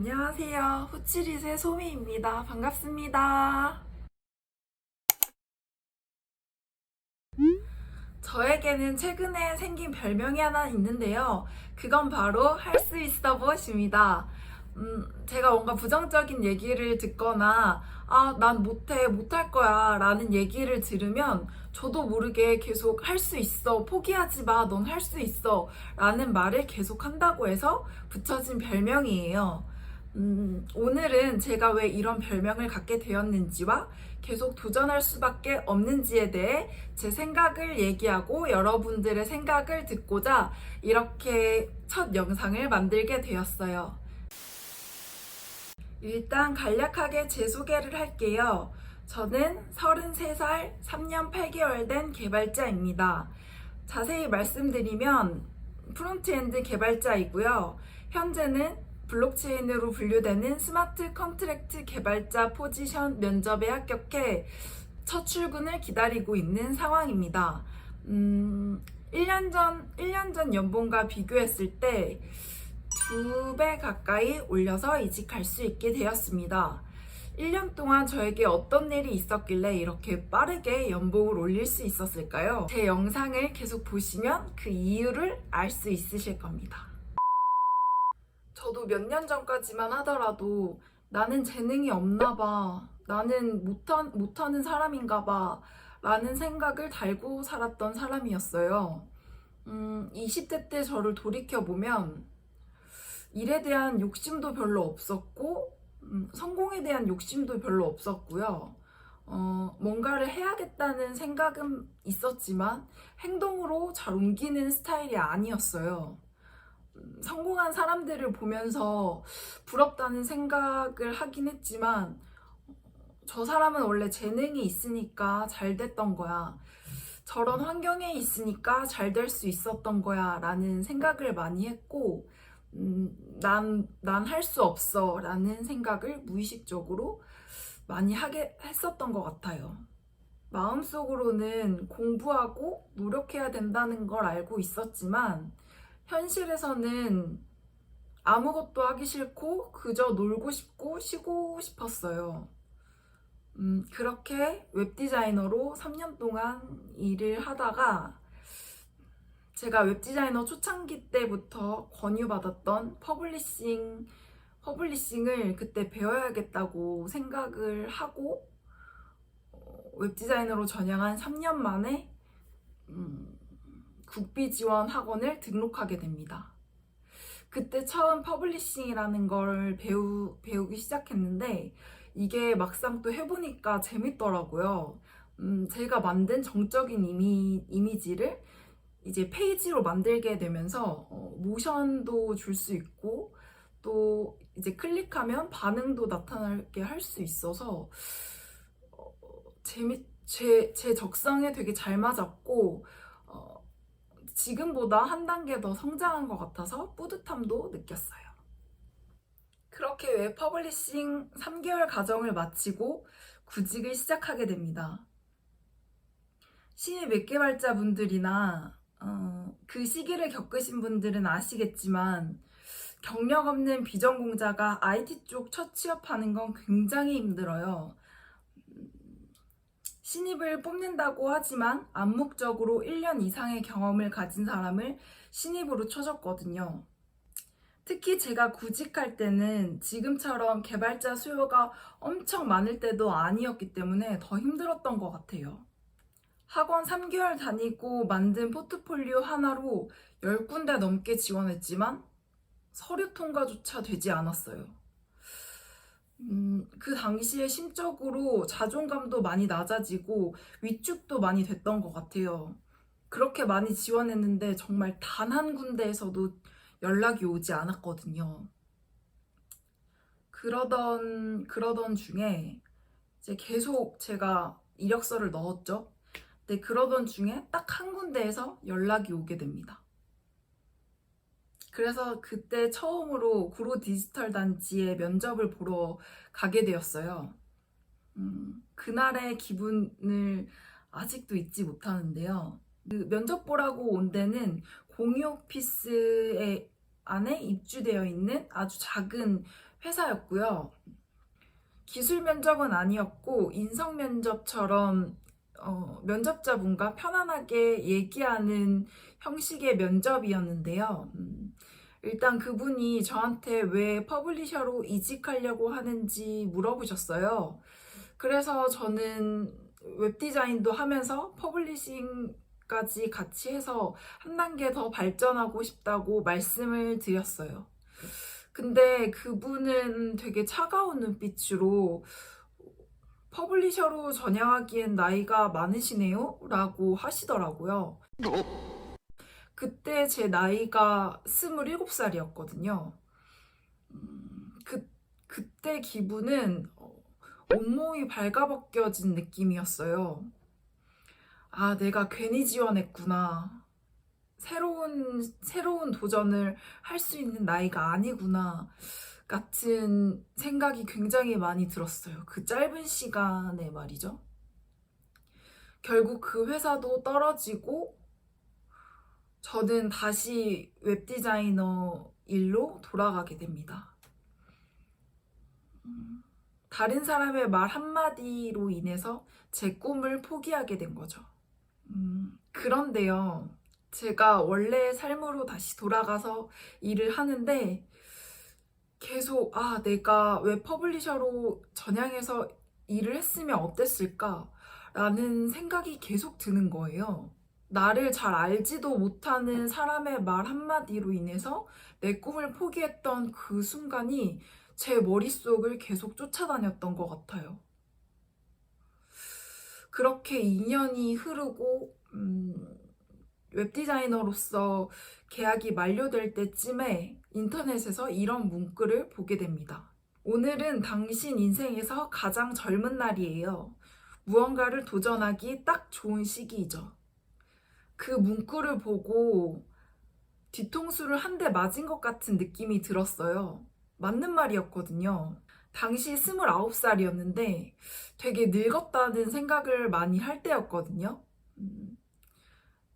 안녕하세요. 후치릿의 소미입니다. 반갑습니다. 저에게는 최근에 생긴 별명이 하나 있는데요. 그건 바로 할 수 있어 보십니다. 제가 뭔가 부정적인 얘기를 듣거나 난 못해, 못할 거야 라는 얘기를 들으면 저도 모르게 계속 할 수 있어, 포기하지 마, 넌 할 수 있어 라는 말을 계속 한다고 해서 붙여진 별명이에요. 오늘은 제가 왜 이런 별명을 갖게 되었는지와 계속 도전할 수밖에 없는지에 대해 제 생각을 얘기하고 여러분들의 생각을 듣고자 이렇게 첫 영상을 만들게 되었어요. 일단 간략하게 제 소개를 할게요. 저는 33살, 3년 8개월 된 개발자입니다. 자세히 말씀드리면 프론트엔드 개발자이고요. 현재는 블록체인으로 분류되는 스마트 컨트랙트 개발자 포지션 면접에 합격해 첫 출근을 기다리고 있는 상황입니다. 1년 전 연봉과 비교했을 때 2배 가까이 올려서 이직할 수 있게 되었습니다. 1년 동안 저에게 어떤 일이 있었길래 이렇게 빠르게 연봉을 올릴 수 있었을까요? 제 영상을 계속 보시면 그 이유를 알 수 있으실 겁니다. 저도 몇 년 전까지만 하더라도 나는 재능이 없나 봐, 나는 못하는 사람인가 봐 라는 생각을 달고 살았던 사람이었어요. 20대 때 저를 돌이켜보면 일에 대한 욕심도 별로 없었고 성공에 대한 욕심도 별로 없었고요. 뭔가를 해야겠다는 생각은 있었지만 행동으로 잘 옮기는 스타일이 아니었어요. 성공한 사람들을 보면서 부럽다는 생각을 하긴 했지만 저 사람은 원래 재능이 있으니까 잘 됐던 거야. 저런 환경에 있으니까 잘 될 수 있었던 거야 라는 생각을 많이 했고 난 할 수 없어 라는 생각을 무의식적으로 많이 하게 했었던 것 같아요. 마음속으로는 공부하고 노력해야 된다는 걸 알고 있었지만 현실에서는 아무것도 하기 싫고 그저 놀고 싶고 쉬고 싶었어요. 그렇게 웹디자이너로 3년 동안 일을 하다가 제가 웹디자이너 초창기 때부터 권유받았던 퍼블리싱을 그때 배워야겠다고 생각을 하고 웹디자이너로 전향한 3년 만에 국비 지원 학원을 등록하게 됩니다. 그때 처음 퍼블리싱이라는 걸 배우기 시작했는데 이게 막상 또 해보니까 재밌더라고요. 제가 만든 정적인 이미지를 이제 페이지로 만들게 되면서 모션도 줄 수 있고 또 이제 클릭하면 반응도 나타나게 할 수 있어서 제 적성에 되게 잘 맞았고 지금보다 한 단계 더 성장한 것 같아서 뿌듯함도 느꼈어요. 그렇게 웹 퍼블리싱 3개월 과정을 마치고 구직을 시작하게 됩니다. 신입 웹개발자분들이나 그 시기를 겪으신 분들은 아시겠지만 경력 없는 비전공자가 IT 쪽 첫 취업하는 건 굉장히 힘들어요. 신입을 뽑는다고 하지만 암묵적으로 1년 이상의 경험을 가진 사람을 신입으로 쳐줬거든요. 특히 제가 구직할 때는 지금처럼 개발자 수요가 엄청 많을 때도 아니었기 때문에 더 힘들었던 것 같아요. 학원 3개월 다니고 만든 포트폴리오 하나로 10군데 넘게 지원했지만 서류 통과조차 되지 않았어요. 그 당시에 심적으로 자존감도 많이 낮아지고 위축도 많이 됐던 것 같아요. 그렇게 많이 지원했는데 정말 단 한 군데에서도 연락이 오지 않았거든요. 그러던 중에 이제 계속 제가 이력서를 넣었죠. 근데 그러던 중에 딱 한 군데에서 연락이 오게 됩니다. 그래서 그때 처음으로 구로 디지털 단지에 면접을 보러 가게 되었어요. 그날의 기분을 아직도 잊지 못하는데요. 그 면접 보라고 온 데는 공유 오피스에 안에 입주되어 있는 아주 작은 회사였고요. 기술 면접은 아니었고 인성 면접처럼 면접자분과 편안하게 얘기하는 형식의 면접이었는데요. 일단 그분이 저한테 왜 퍼블리셔로 이직하려고 하는지 물어보셨어요. 그래서 저는 웹디자인도 하면서 퍼블리싱까지 같이 해서 한 단계 더 발전하고 싶다고 말씀을 드렸어요. 근데 그분은 되게 차가운 눈빛으로 퍼블리셔로 전향하기엔 나이가 많으시네요? 라고 하시더라고요. 그때 제 나이가 27살이었거든요. 그때 기분은 온몸이 발가벗겨진 느낌이었어요. 아, 내가 괜히 지원했구나. 새로운 도전을 할 수 있는 나이가 아니구나. 같은 생각이 굉장히 많이 들었어요. 그 짧은 시간에 말이죠. 결국 그 회사도 떨어지고 저는 다시 웹디자이너 일로 돌아가게 됩니다. 다른 사람의 말 한마디로 인해서 제 꿈을 포기하게 된 거죠. 그런데요, 제가 원래 삶으로 다시 돌아가서 일을 하는데 계속 내가 왜 퍼블리셔로 전향해서 일을 했으면 어땠을까? 라는 생각이 계속 드는 거예요. 나를 잘 알지도 못하는 사람의 말 한마디로 인해서 내 꿈을 포기했던 그 순간이 제 머릿속을 계속 쫓아다녔던 것 같아요. 그렇게 2년이 흐르고 웹디자이너로서 계약이 만료될 때쯤에 인터넷에서 이런 문구를 보게 됩니다. 오늘은 당신 인생에서 가장 젊은 날이에요. 무언가를 도전하기 딱 좋은 시기이죠. 그 문구를 보고 뒤통수를 한 대 맞은 것 같은 느낌이 들었어요. 맞는 말이었거든요. 당시 29살이었는데 되게 늙었다는 생각을 많이 할 때였거든요.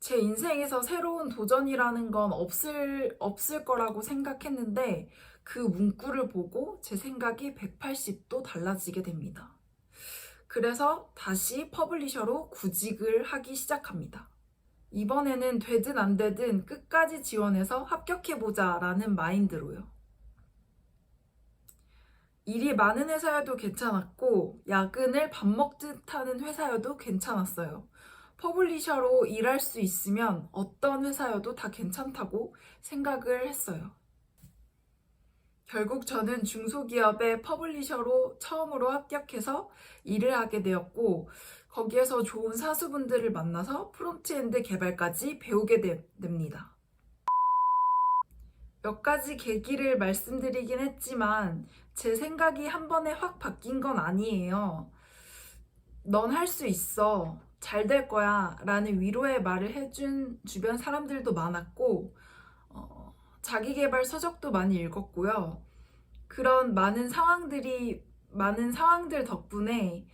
제 인생에서 새로운 도전이라는 건 없을 거라고 생각했는데 그 문구를 보고 제 생각이 180도 달라지게 됩니다. 그래서 다시 퍼블리셔로 구직을 하기 시작합니다. 이번에는 되든 안 되든 끝까지 지원해서 합격해보자 라는 마인드로요. 일이 많은 회사여도 괜찮았고 야근을 밥 먹듯 하는 회사여도 괜찮았어요. 퍼블리셔로 일할 수 있으면 어떤 회사여도 다 괜찮다고 생각을 했어요. 결국 저는 중소기업의 퍼블리셔로 처음으로 합격해서 일을 하게 되었고 거기에서 좋은 사수분들을 만나서 프론트엔드 개발까지 배우게 됩니다. 몇 가지 계기를 말씀드리긴 했지만 제 생각이 한 번에 확 바뀐 건 아니에요. 넌 할 수 있어. 잘 될 거야. 라는 위로의 말을 해준 주변 사람들도 많았고, 자기 개발 서적도 많이 읽었고요. 그런 많은 상황들 덕분에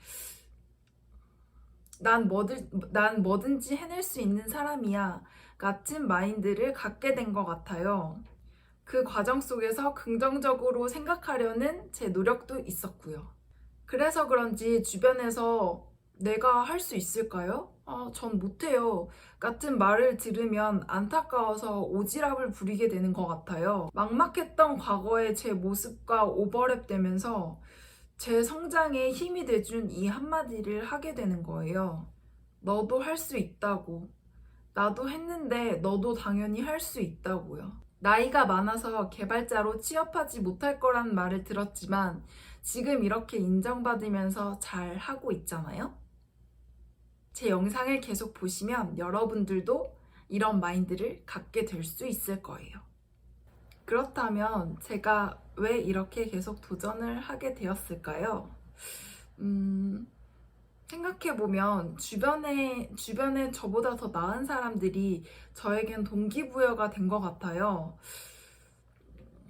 난 뭐든지 해낼 수 있는 사람이야. 같은 마인드를 갖게 된 것 같아요. 그 과정 속에서 긍정적으로 생각하려는 제 노력도 있었고요. 그래서 그런지 주변에서 내가 할 수 있을까요? 전 못해요. 같은 말을 들으면 안타까워서 오지랖을 부리게 되는 것 같아요. 막막했던 과거의 제 모습과 오버랩 되면서 제 성장에 힘이 돼준 이 한마디를 하게 되는 거예요. 너도 할 수 있다고. 나도 했는데 너도 당연히 할 수 있다고요. 나이가 많아서 개발자로 취업하지 못할 거란 말을 들었지만 지금 이렇게 인정받으면서 잘 하고 있잖아요? 제 영상을 계속 보시면 여러분들도 이런 마인드를 갖게 될 수 있을 거예요. 그렇다면 제가 왜 이렇게 계속 도전을 하게 되었을까요? 생각해보면 주변에 저보다 더 나은 사람들이 저에겐 동기부여가 된 것 같아요.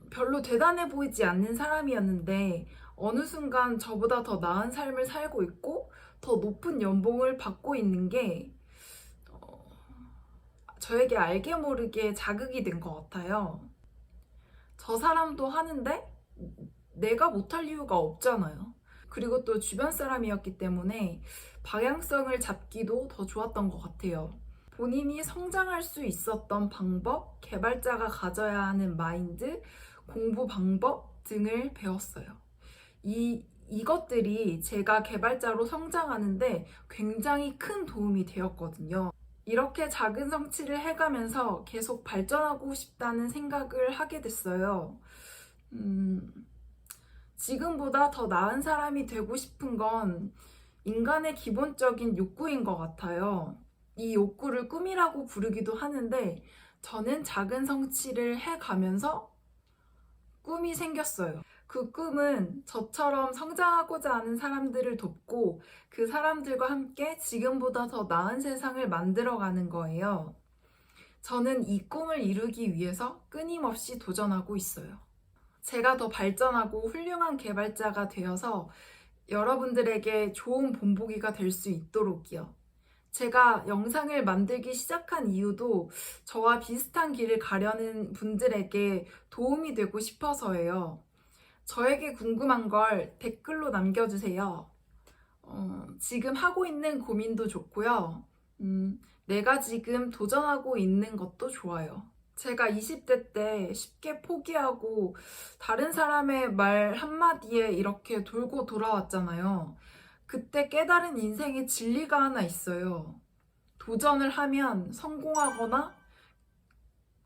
별로 대단해 보이지 않는 사람이었는데 어느 순간 저보다 더 나은 삶을 살고 있고 더 높은 연봉을 받고 있는 게 저에게 알게 모르게 자극이 된 것 같아요. 저 사람도 하는데 내가 못할 이유가 없잖아요. 그리고 또 주변 사람이었기 때문에 방향성을 잡기도 더 좋았던 것 같아요. 본인이 성장할 수 있었던 방법, 개발자가 가져야 하는 마인드, 공부 방법 등을 배웠어요. 이것들이 제가 개발자로 성장하는데 굉장히 큰 도움이 되었거든요. 이렇게 작은 성취를 해가면서 계속 발전하고 싶다는 생각을 하게 됐어요. 지금보다 더 나은 사람이 되고 싶은 건 인간의 기본적인 욕구인 것 같아요. 이 욕구를 꿈이라고 부르기도 하는데 저는 작은 성취를 해가면서 꿈이 생겼어요. 그 꿈은 저처럼 성장하고자 하는 사람들을 돕고 그 사람들과 함께 지금보다 더 나은 세상을 만들어가는 거예요. 저는 이 꿈을 이루기 위해서 끊임없이 도전하고 있어요. 제가 더 발전하고 훌륭한 개발자가 되어서 여러분들에게 좋은 본보기가 될 수 있도록이요. 제가 영상을 만들기 시작한 이유도 저와 비슷한 길을 가려는 분들에게 도움이 되고 싶어서예요. 저에게 궁금한 걸 댓글로 남겨주세요. 지금 하고 있는 고민도 좋고요. 내가 지금 도전하고 있는 것도 좋아요. 제가 20대 때 쉽게 포기하고 다른 사람의 말 한마디에 이렇게 돌고 돌아왔잖아요. 그때 깨달은 인생의 진리가 하나 있어요. 도전을 하면 성공하거나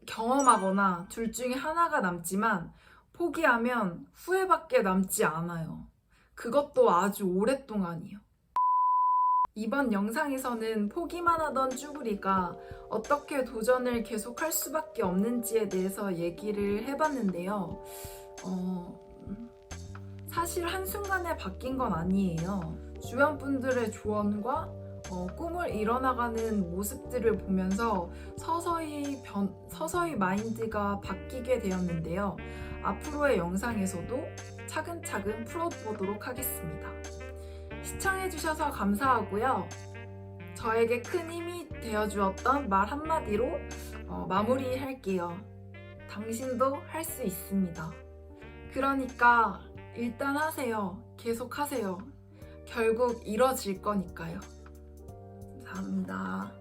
경험하거나 둘 중에 하나가 남지만 포기하면 후회밖에 남지 않아요. 그것도 아주 오랫동안이요. 이번 영상에서는 포기만 하던 쭈구리가 어떻게 도전을 계속할 수밖에 없는지에 대해서 얘기를 해봤는데요. 사실 한순간에 바뀐 건 아니에요. 주변 분들의 조언과 꿈을 이뤄나가는 모습들을 보면서 서서히 마인드가 바뀌게 되었는데요. 앞으로의 영상에서도 차근차근 풀어보도록 하겠습니다. 시청해주셔서 감사하고요. 저에게 큰 힘이 되어주었던 말 한마디로 마무리할게요. 당신도 할 수 있습니다. 그러니까 일단 하세요. 계속 하세요. 결국 이뤄질 거니까요. 감사합니다.